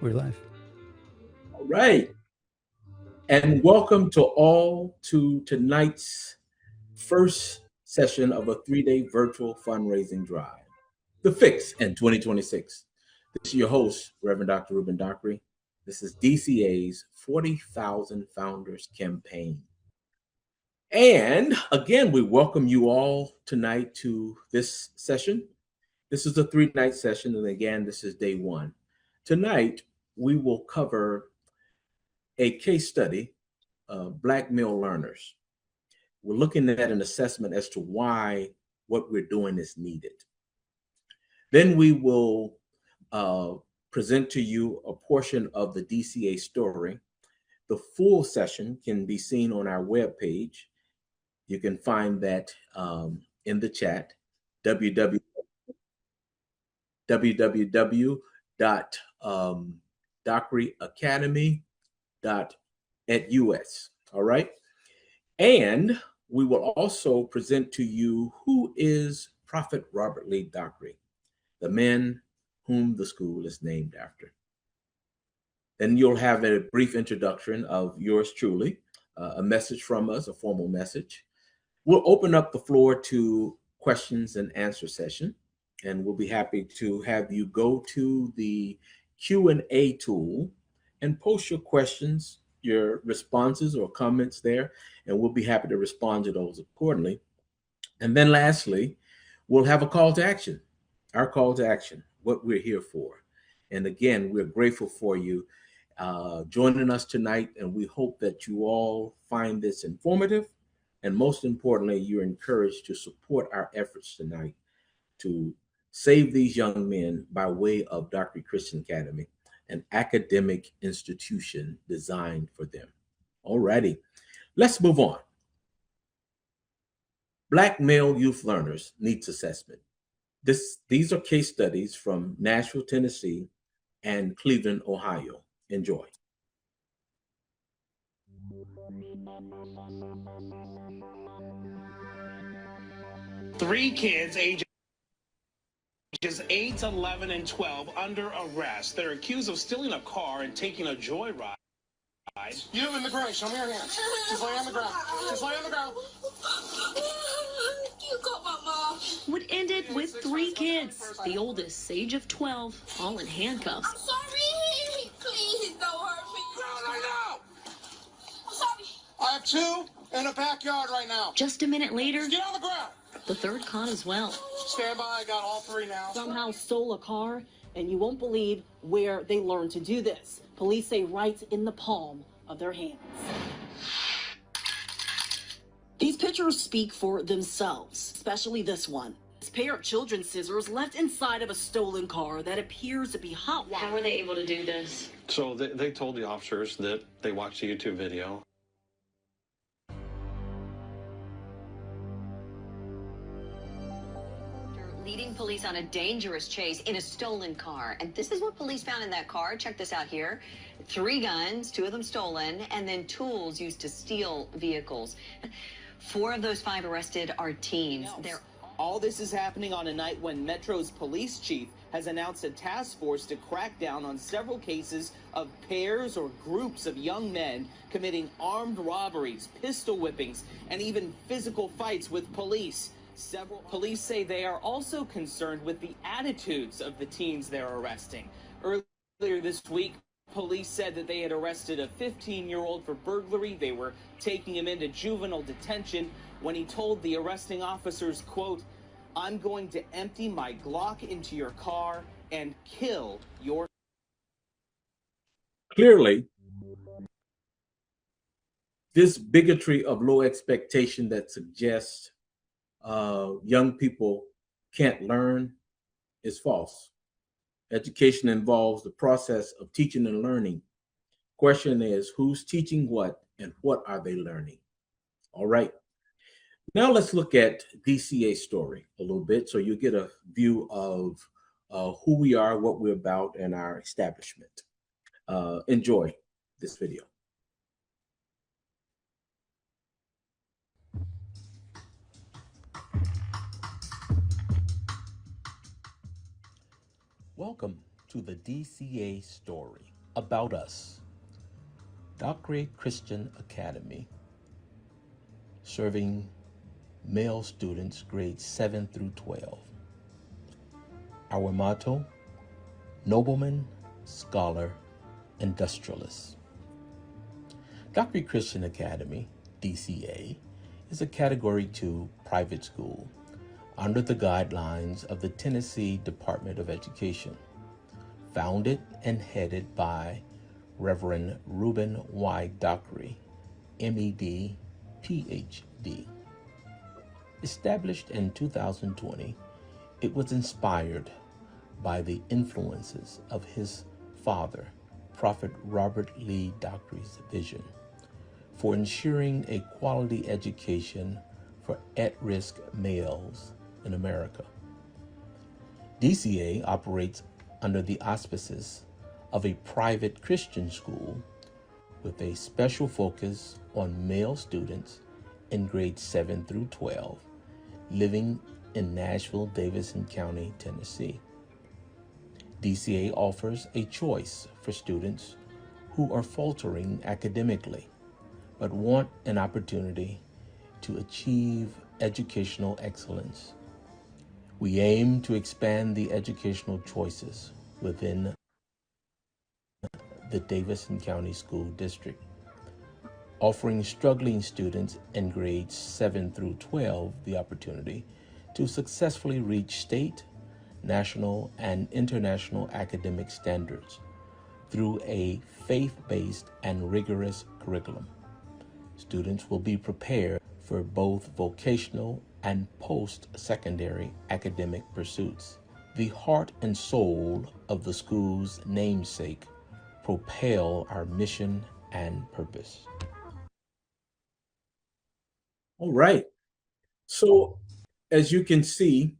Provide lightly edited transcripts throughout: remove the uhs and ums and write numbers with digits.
We're live. All right. And welcome to all to tonight's first session of a 3-day virtual fundraising drive, The Fix in 2026. This is your host, Reverend Dr. Ruben Dockery. This is DCA's 40,000 Founders Campaign. And again, we welcome you all tonight to this session. This is a 3-night session. And again, this is day one. Tonight, we will cover a case study of Black male learners. We're looking at an assessment as to why what we're doing is needed. Then we will present to you a portion of the DCA story. The full session can be seen on our webpage. You can find that in the chat, www.dockeryacademy.us. All right. And we will also present to you who is Prophet Robert Lee Dockery, the man whom the school is named after. Then you'll have a brief introduction of yours truly, a message from us, a formal message. We'll open up the floor to questions and answer session, and we'll be happy to have you go to the Q&A tool and post your questions, your responses or comments there, and we'll be happy to respond to those accordingly. And then lastly, we'll have a call to action, our call to action, what we're here for. And again, we're grateful for you joining us tonight, and we hope that you all find this informative. And most importantly, you're encouraged to support our efforts tonight to save these young men by way of Dockery Christian Academy, an academic institution designed for them. Alrighty, let's move on. Black male youth learners needs assessment. These are case studies from Nashville, Tennessee, and Cleveland, Ohio. Enjoy. Three kids ages 8, 11, and 12 under arrest. They're accused of stealing a car and taking a joyride. You in the gray, show me your hands. Just lay on the ground. Just lay on the ground. You got my mom. What ended with 3 kids, the oldest, age of 12, all in handcuffs. I'm sorry. Please don't hurt me. No. I'm sorry. I have 2 in a backyard right now. Just a minute later, Just get on the ground. the third caught as well. Stand by, I got all 3 now. Somehow stole a car, and you won't believe where they learned to do this. Police say right in the palm of their hands. These pictures speak for themselves, especially this one. This pair of children's scissors left inside of a stolen car that appears to be hot wired. How were they able to do this? So they told the officers that they watched a YouTube video. Leading police on a dangerous chase in a stolen car. And this is what police found in that car. Check this out here. 3 guns, 2 of them stolen, and then tools used to steal vehicles. 4 of those 5 arrested are teens. All this is happening on a night when Metro's police chief has announced a task force to crack down on several cases of pairs or groups of young men committing armed robberies, pistol whippings, and even physical fights with police. Several police say they are also concerned with the attitudes of the teens they're arresting. Earlier this week, police said that they had arrested a 15-year-old for burglary. They were taking him into juvenile detention when he told the arresting officers, quote, "I'm going to empty my Glock into your car and kill your..." Clearly, this bigotry of low expectation that suggests young people can't learn is false. Education involves the process of teaching and learning. Question is, who's teaching what and what are they learning? All right. Now let's look at DCA's story a little bit so you get a view of who we are, what we're about, and our establishment. Enjoy this video. Welcome to the DCA story. About us. Dockery Christian Academy, serving male students grades 7 through 12. Our motto, nobleman, scholar, industrialist. Dockery Christian Academy, DCA, is a Category 2 private school under the guidelines of the Tennessee Department of Education, founded and headed by Reverend Reuben Y. Dockery, MED, PhD. Established in 2020, it was inspired by the influences of his father, Prophet Robert Lee Dockery's vision for ensuring a quality education for at-risk males in America. DCA operates under the auspices of a private Christian school with a special focus on male students in grades 7 through 12 living in Nashville, Davidson County, Tennessee. DCA offers a choice for students who are faltering academically but want an opportunity to achieve educational excellence. We aim to expand the educational choices within the Davidson County School District, offering struggling students in grades 7 through 12 the opportunity to successfully reach state, national, and international academic standards through a faith-based and rigorous curriculum. Students will be prepared for both vocational and post-secondary academic pursuits. The heart and soul of the school's namesake propel our mission and purpose. All right. So, as you can see,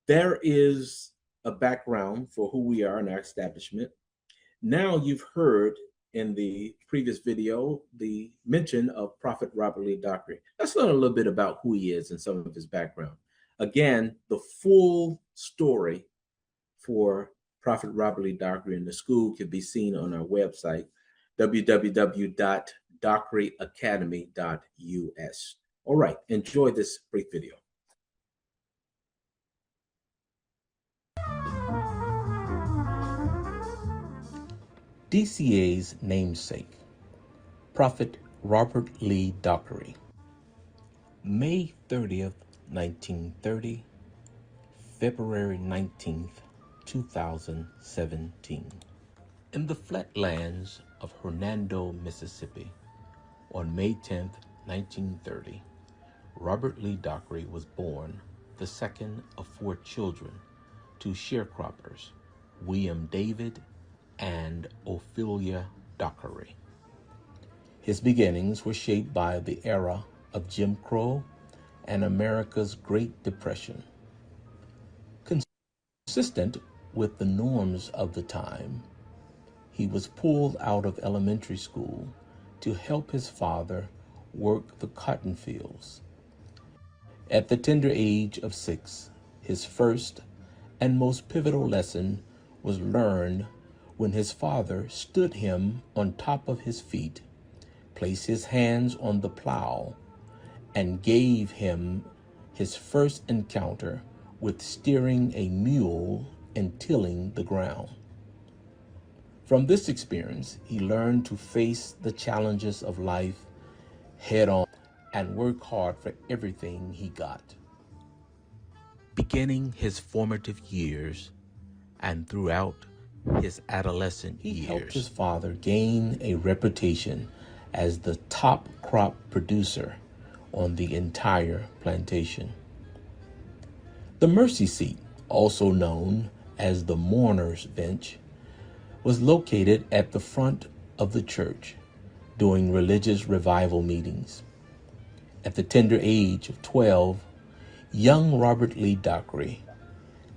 there is a background for who we are in our establishment. Now you've heard in the previous video the mention of Prophet Robert Lee Dockery. Let's learn a little bit about who he is and some of his background. Again, the full story for Prophet Robert Lee Dockery and the school can be seen on our website, www.dockeryacademy.us. All right, enjoy this brief video. DCA's namesake, Prophet Robert Lee Dockery. May 30th, 1930, February 19th, 2017. In the flatlands of Hernando, Mississippi, on May 10th, 1930, Robert Lee Dockery was born, the second of 4 children, to sharecroppers, William David and Ophelia Dockery. His beginnings were shaped by the era of Jim Crow and America's Great Depression. Consistent with the norms of the time, he was pulled out of elementary school to help his father work the cotton fields. At the tender age of 6, his first and most pivotal lesson was learned when his father stood him on top of his feet, placed his hands on the plow, and gave him his first encounter with steering a mule and tilling the ground. From this experience, he learned to face the challenges of life head on and work hard for everything he got. Beginning his formative years and throughout his adolescent years, he helped his father gain a reputation as the top crop producer on the entire plantation. The mercy seat, also known as the mourner's bench, was located at the front of the church during religious revival meetings. At the tender age of 12, young Robert Lee Dockery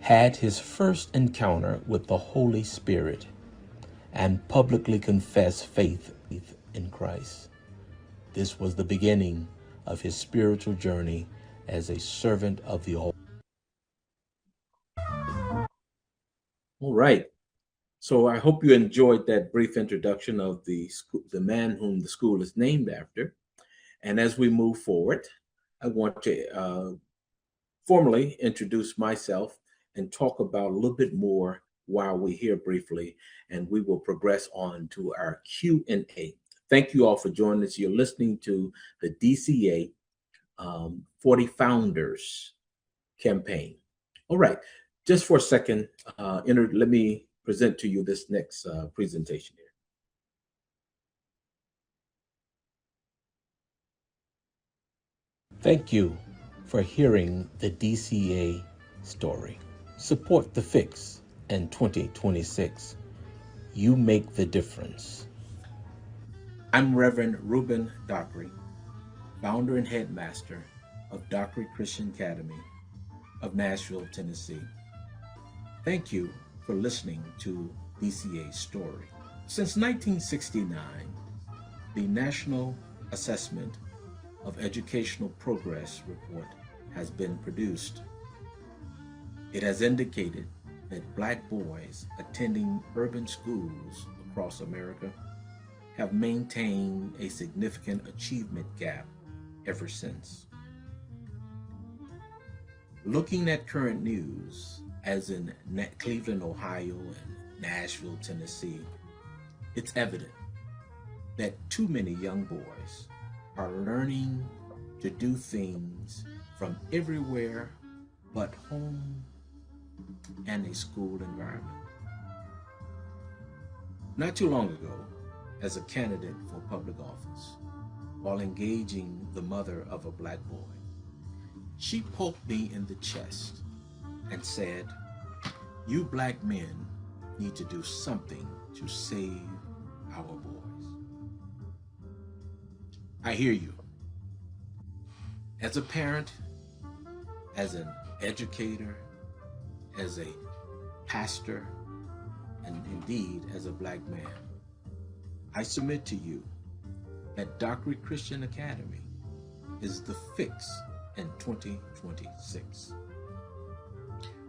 had his first encounter with the Holy Spirit and publicly confessed faith in Christ. This was the beginning of his spiritual journey as a servant of the All right. So I hope you enjoyed that brief introduction of the man whom the school is named after. And as we move forward, I want to formally introduce myself and talk about a little bit more while we're here briefly, and we will progress on to our Q&A. Thank you all for joining us. You're listening to the DCA 40 Founders campaign. All right, just for a second, let me present to you this next presentation here. Thank you for hearing the DCA story. Support the fix in 2026. You make the difference. I'm Reverend Reuben Dockery, founder and headmaster of Dockery Christian Academy of Nashville, Tennessee. Thank you for listening to DCA's story. Since 1969, the National Assessment of Educational Progress report has been produced. It has indicated that Black boys attending urban schools across America have maintained a significant achievement gap ever since. Looking at current news, as in Cleveland, Ohio, and Nashville, Tennessee, it's evident that too many young boys are learning to do things from everywhere but home and a school environment. Not too long ago, as a candidate for public office, while engaging the mother of a Black boy, she poked me in the chest and said, "You Black men need to do something to save our boys." I hear you. As a parent, as an educator, as a pastor, and indeed as a Black man, I submit to you that Dockery Christian Academy is the fix in 2026.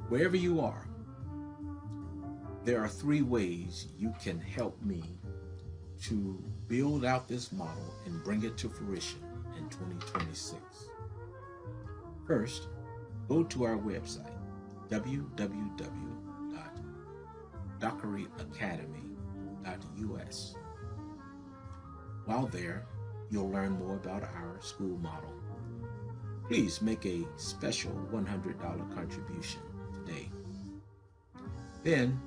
Wherever you are, there are 3 ways you can help me to build out this model and bring it to fruition in 2026. First, go to our website, www.dockeryacademy.us. While there, you'll learn more about our school model. Please make a special $100 contribution today. Then,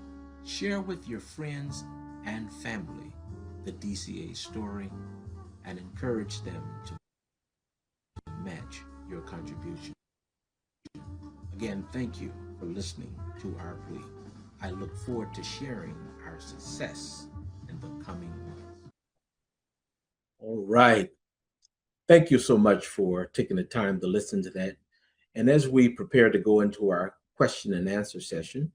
share with your friends and family the DCA story and encourage them to match your contribution. Again, thank you for listening to our plea. I look forward to sharing our success in the coming months. All right. Thank you so much for taking the time to listen to that. And as we prepare to go into our question and answer session,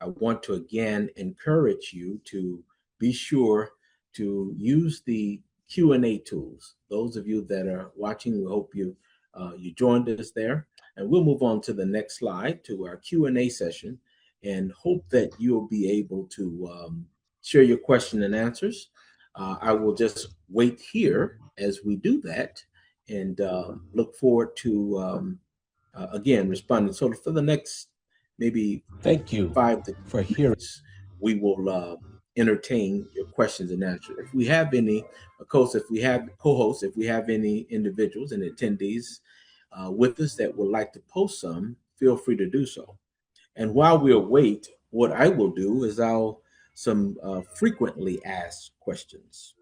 I want to again encourage you to be sure to use the Q&A tools. Those of you that are watching, we hope you joined us there. And we'll move on to the next slide, to our Q&A session, and hope that you'll be able to share your question and answers. I will just wait here as we do that and look forward to, again, responding. So for the next maybe 5 to 10 minutes, we will entertain your questions and answers. If we have any co-hosts, if we have any individuals and attendees with us that would like to post some, feel free to do so. And while we await, what I will do is some frequently asked questions.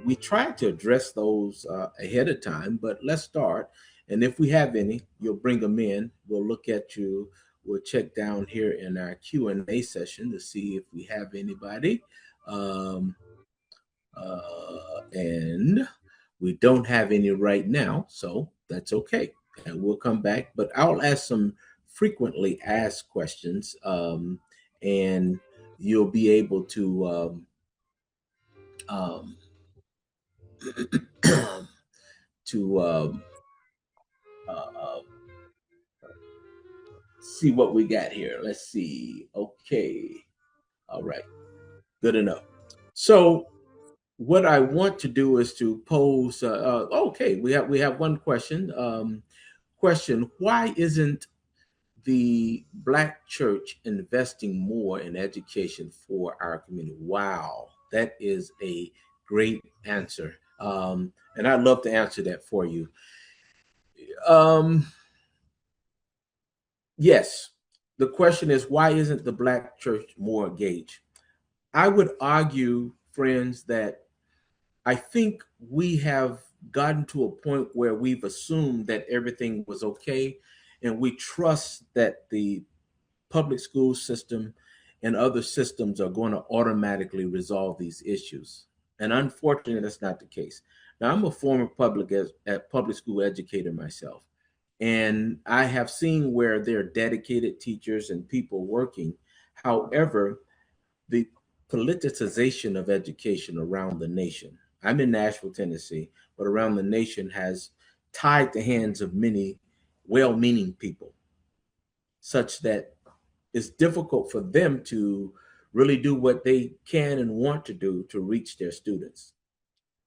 We try to address those ahead of time, but let's start. And if we have any, you'll bring them in. We'll look at you. We'll check down here in our Q&A session to see if we have anybody. And we don't have any right now, so that's okay. And we'll come back. But I'll ask some frequently asked questions, and you'll be able to see what we got here. Let's see. Okay. All right. Good enough. So what I want to do is to pose. Okay, we have one question. Question: why isn't the Black church investing more in education for our community? Wow, that is a great answer. And I'd love to answer that for you. Yes, the question is, why isn't the Black church more engaged? I would argue, friends, that I think we have gotten to a point where we've assumed that everything was okay, and we trust that the public school system and other systems are going to automatically resolve these issues. And unfortunately, that's not the case. Now, I'm a former public school educator myself, and I have seen where there are dedicated teachers and people working. However, the politicization of education around the nation, I'm in Nashville, Tennessee, but around the nation has tied the hands of many well-meaning people, such that it's difficult for them to really do what they can and want to do to reach their students.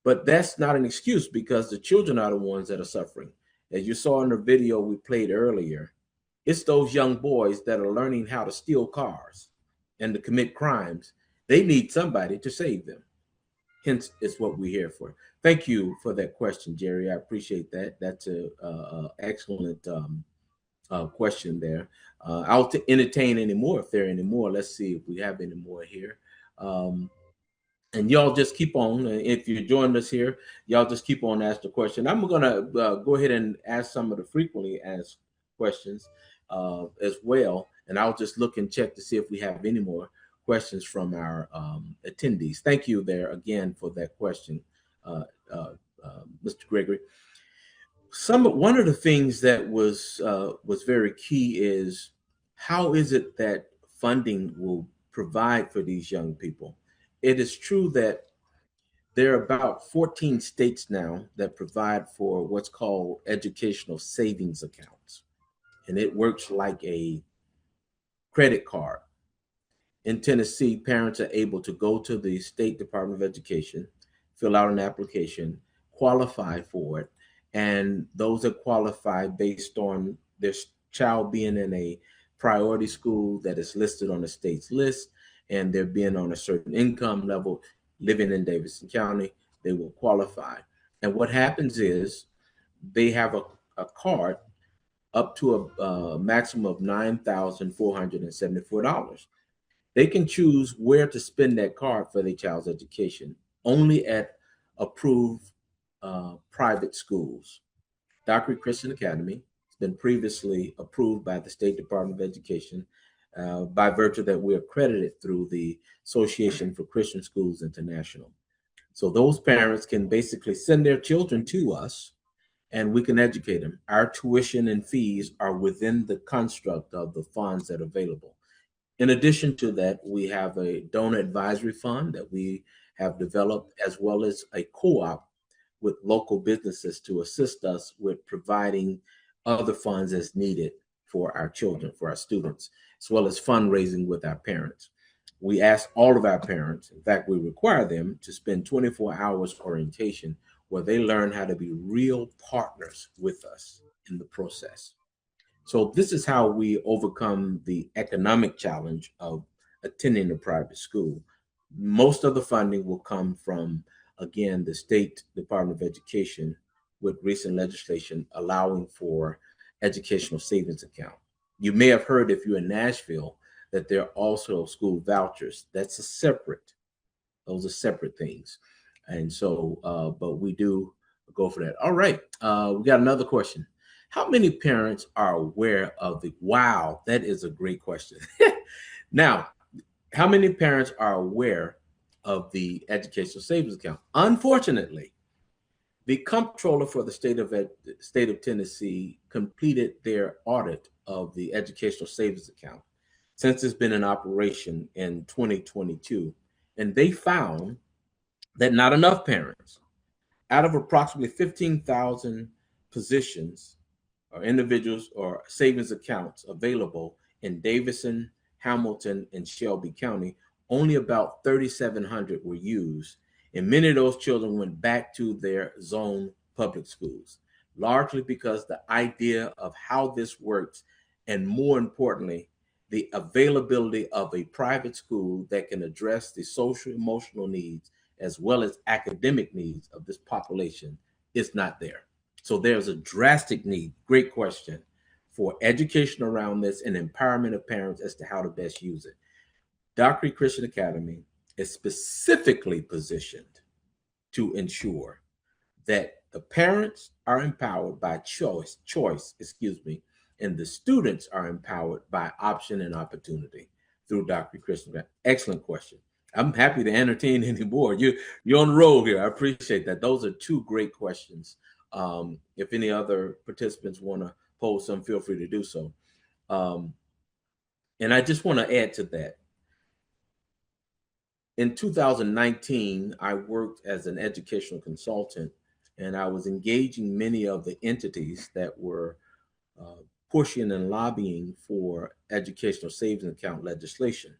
But that's not an excuse, because the children are the ones that are suffering. As you saw in the video we played earlier, it's those young boys that are learning how to steal cars and to commit crimes. They need somebody to save them. Hence, it's what we're here for. Thank you for that question, Jerry. I appreciate that. That's a excellent question there. I'll entertain any more if there are any more. Let's see if we have any more here. And y'all just keep on. If you're joining us here, y'all just keep on asking the question. I'm going to go ahead and ask some of the frequently asked questions as well. And I'll just look and check to see if we have any more questions from our attendees. Thank you there again for that question, Mr. Gregory. One of the things that was very key is, how is it that funding will provide for these young people? It is true that there are about 14 states now that provide for what's called educational savings accounts, and it works like a credit card. In Tennessee, parents are able to go to the State Department of Education, fill out an application, qualify for it, and those that qualify based on their child being in a priority school that is listed on the state's list, and they're being on a certain income level, living in Davidson County, they will qualify. And what happens is they have a card up to a maximum of $9,474. They can choose where to spend that card for their child's education, only at approved private schools. Dockery Christian Academy has been previously approved by the State Department of Education by virtue that we're accredited through the Association for Christian Schools International. So those parents can basically send their children to us, and we can educate them. Our tuition and fees are within the construct of the funds that are available. In addition to that, we have a donor advisory fund that we have developed, as well as a co-op with local businesses to assist us with providing other funds as needed for our children, for our students, as well as fundraising with our parents. We ask all of our parents, in fact, we require them to spend 24 hours orientation where they learn how to be real partners with us in the process. So this is how we overcome the economic challenge of attending a private school. Most of the funding will come from, again, the State Department of Education, with recent legislation allowing for educational savings account. You may have heard, if you're in Nashville, that there are also school vouchers. Those are separate things. And so, but we do go for that. All right, we got another question. How many parents are aware of wow, that is a great question. Now, how many parents are aware of the educational savings account? Unfortunately, the comptroller for the state of Tennessee completed their audit of the educational savings account since it's been in operation in 2022. And they found that not enough parents, out of approximately 15,000 positions or individuals or savings accounts available in Davidson, Hamilton, and Shelby County, only about 3,700 were used, and many of those children went back to their zone public schools, largely because the idea of how this works, and more importantly, the availability of a private school that can address the social emotional needs as well as academic needs of this population is not there. So there's a drastic need, great question, for education around this and empowerment of parents as to how to best use it. Dockery Christian Academy is specifically positioned to ensure that the parents are empowered by choice, and the students are empowered by option and opportunity through Dockery Christian Academy. Excellent question. I'm happy to entertain any more. You're on the roll here. I appreciate that. Those are two great questions. If any other participants want to pose some, feel free to do so. And I just want to add to that. In 2019, I worked as an educational consultant, and I was engaging many of the entities that were pushing and lobbying for educational savings account legislation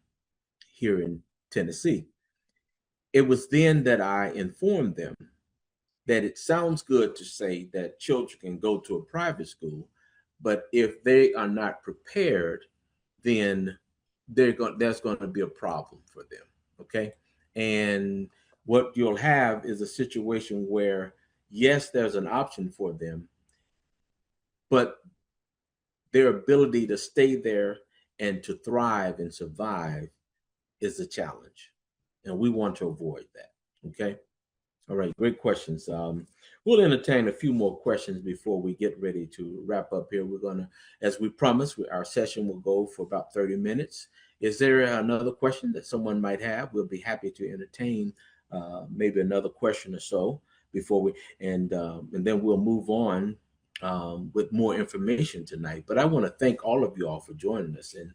here in Tennessee. It was then that I informed them that it sounds good to say that children can go to a private school, but if they are not prepared, then there's going to be a problem for them. Okay. And what you'll have is a situation where, yes, there's an option for them, but their ability to stay there and to thrive and survive is a challenge. And we want to avoid that. Okay. All right. Great questions. We'll entertain a few more questions before we get ready to wrap up here. We're going to, as we promised, our session will go for about 30 minutes. Is there another question that someone might have? We'll be happy to entertain maybe another question or so before we, and then we'll move on with more information tonight. But I want to thank all of you all for joining us. And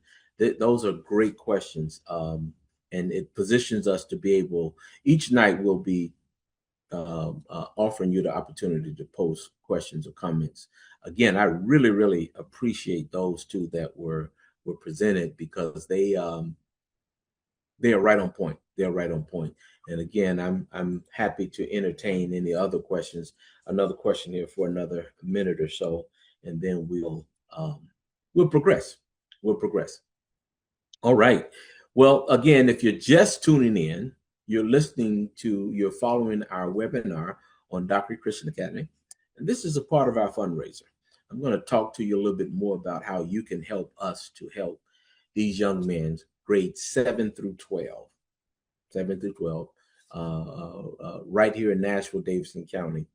those are great questions. And it positions us to be able, each night we'll be offering you the opportunity to post questions or comments. Again, I really, really appreciate those two that were presented, because they are right on point. They're right on point. And again, I'm happy to entertain any other questions. Another question here for another minute or so, and then we'll progress. We'll progress. All right. Well, again, if you're just tuning in, you're following our webinar on Dockery Christian Academy, and this is a part of our fundraiser. I'm going to talk to you a little bit more about how you can help us to help these young men, grades 7 through 12, right here in Nashville, Davidson County.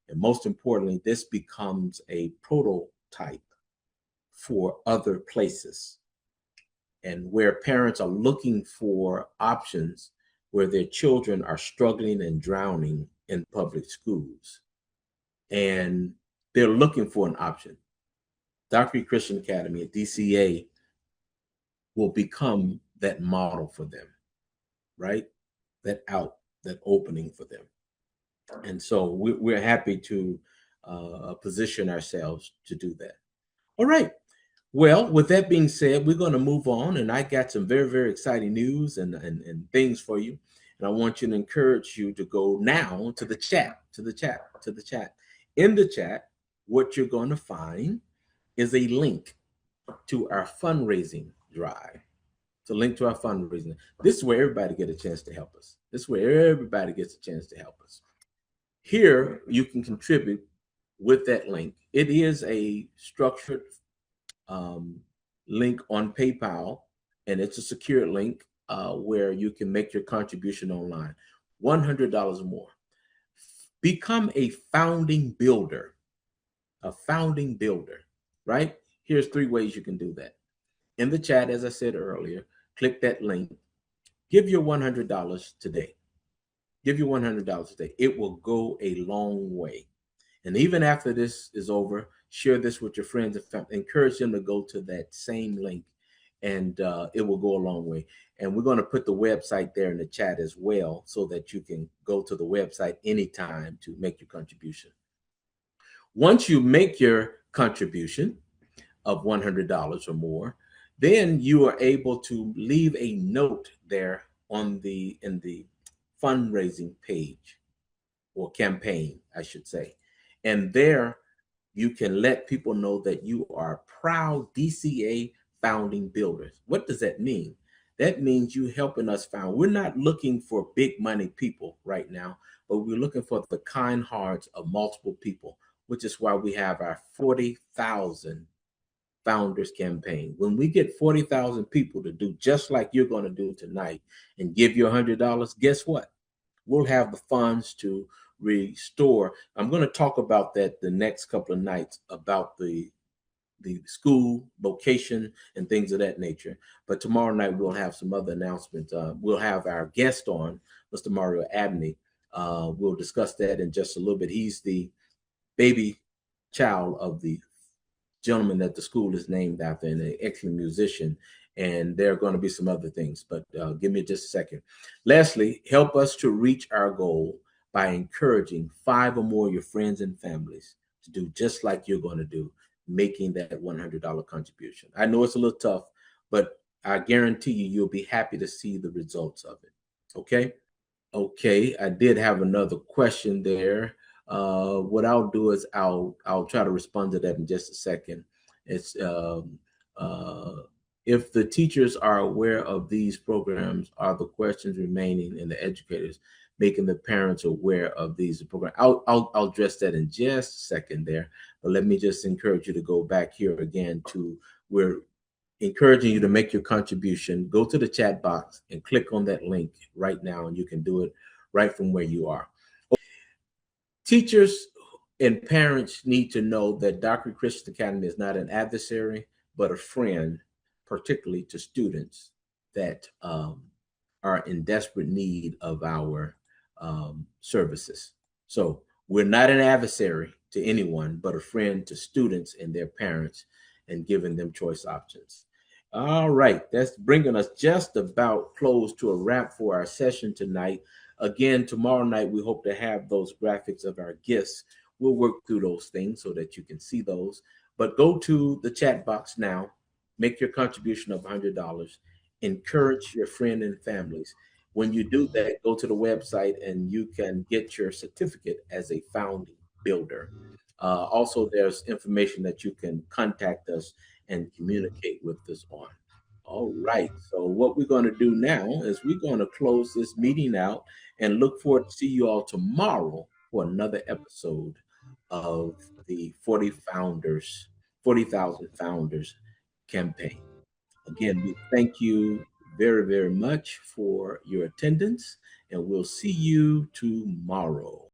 And most importantly, this becomes a prototype for other places, and where parents are looking for options where their children are struggling and drowning in public schools, and they're looking for an option. Dockery Christian Academy at DCA will become that model for them, right? That opening for them. And so we're happy to position ourselves to do that. All right. Well, with that being said, we're going to move on, and I got some very, very exciting news and things for you. And I want you to encourage you to go now to the chat. In the chat, what you're going to find is a link to our fundraising drive. It's a link to our fundraising. This is where everybody gets a chance to help us. Here, you can contribute with that link. It is a structured link on PayPal, and it's a secured link where you can make your contribution online. $100 or more. Become a founding builder. Right? Here's 3 ways you can do that. In the chat, as I said earlier, click that link. Give your $100 today. It will go a long way. And even after this is over, share this with your friends and family. Encourage them to go to that same link, and it will go a long way. And we're going to put the website there in the chat as well, so that you can go to the website anytime to make your contribution. Once you make your contribution of $100 or more, then you are able to leave a note there in the fundraising page or campaign, I should say. And there you can let people know that you are proud DCA founding builders. What does that mean? That means you helping us found. We're not looking for big money people right now, but we're looking for the kind hearts of multiple people, which is why we have our 40,000 founders campaign. When we get 40,000 people to do just like you're going to do tonight and give you $100, guess what? We'll have the funds to restore. I'm going to talk about that the next couple of nights about the school location and things of that nature. But tomorrow night we'll have some other announcements. We'll have our guest on, Mr. Mario Abney. We'll discuss that in just a little bit. He's the baby child of the gentleman that the school is named after, and an excellent musician. And there are going to be some other things, but give me just a second. Lastly, help us to reach our goal by encouraging 5 or more of your friends and families to do just like you're going to do, making that $100 contribution. I know it's a little tough, but I guarantee you'll be happy to see the results of it. Okay? Okay, I did have another question there. What I'll do is I'll try to respond to that in just a second. It's if the teachers are aware of these programs, are the questions remaining in the educators making the parents aware of these programs? I'll address that in just a second there, but let me just encourage you to go back here again to we're encouraging you to make your contribution. Go to the chat box and click on that link right now, and you can do it right from where you are. Teachers and parents need to know that Dockery Christian Academy is not an adversary, but a friend, particularly to students that are in desperate need of our services. So we're not an adversary to anyone, but a friend to students and their parents, and giving them choice options. All right, that's bringing us just about close to a wrap for our session tonight. Again, tomorrow night, we hope to have those graphics of our gifts. We'll work through those things so that you can see those. But go to the chat box now, make your contribution of $100, encourage your friends and families. When you do that, go to the website and you can get your certificate as a founding builder. Also, there's information that you can contact us and communicate with us on. All right. So what we're going to do now is we're going to close this meeting out and look forward to see you all tomorrow for another episode of the 40,000 Founders campaign. Again, we thank you very, very much for your attendance, and we'll see you tomorrow.